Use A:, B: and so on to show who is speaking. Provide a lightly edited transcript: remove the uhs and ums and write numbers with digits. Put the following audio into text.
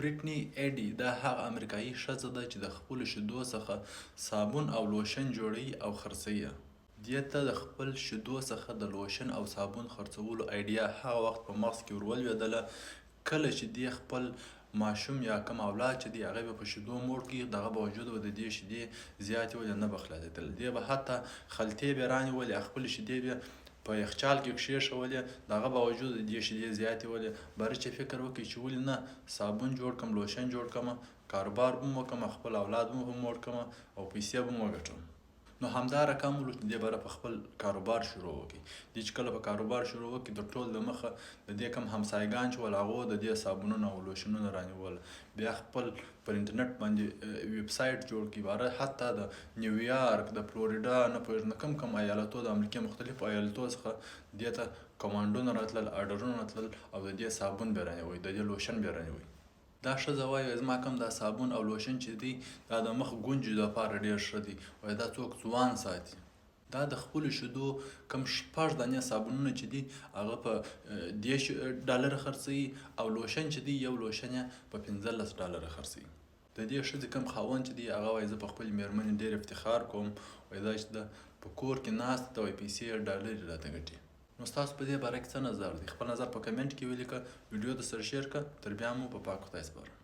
A: بریټني ایډي دا هغه امریکایي ښځه ده چې د خپلو شیدو څخه صابون او لوشن جوړوي او خرڅوي. دې ته د خپل شیدو څخه د لوشن او صابون خرڅولو ایډیا هغه وخت په مغز کې ورولوېدله کله چې دې خپل ماشوم یا کوم اولاد چې دی هغه به په شیدو موړ کړي، دغه باوجود به د دې شیدې زیاتې ولې نه به خلاصېدلې. دې به حتی خلطې به یې رانیولې، خپلې شیدې به په یخچال کې کښېښولې، دغه باوجود د دې شیدې زیاتې ولې. بری چې فکر وکړي چې ولې نه صابون جوړ کړم، لوشن جوړ کړم، کاروبار به م وکړم، خپل اولاد به م موړ کړم او پیسې به م وګټم. نو همدا رقم ولو چې دې به په خپل کاروبار شروع وکړي. دې چې کله په کاروبار شروع وکړي د ټول د مخه د دې کوم همسایګان چې ول هغو د دې صابونونه او لوشنونه رانیول، بیا خپل پر انټرنټ باندې ویب سایټ جوړ کړي، باره حتی د نیویارک، د فلوریډا، نه پوهېږم کوم ایالتو د امریکې مختلفو ایالتو څخه دې ته کمانډونه راتلل، آډرونه راتلل او د دې صابون به یې رانیوی، د دې لوشن به یې رانیوی. دا ښځه وایي زما کوم دا صابون او لوشن چې دی دا د مخ ګونجو لپاره ډېر ښه دی، وایي دا څوک ځوان ساتي. دا د خپلو شیدو کوم 6 دانې صابونونه چې دي هغه په $10 خرڅوي او لوشن چې دی یو لوشن یې په $15 خرڅوي. د دې ښځې کوم خاوند چې دی هغه وایي زه په خپلې مېرمنې ډېر افتخار کوم، وایي دا چې ده په کور کې ناسته ده، وایي پیسې یې $1 راته ګټي. نو ستاسو په دې باره کې څه نظر دی؟ خپل نظر په کمنټ کې ولیکه، ویډیو درسره شیر کړه. تر بیا مو په پاک خدای سپارم.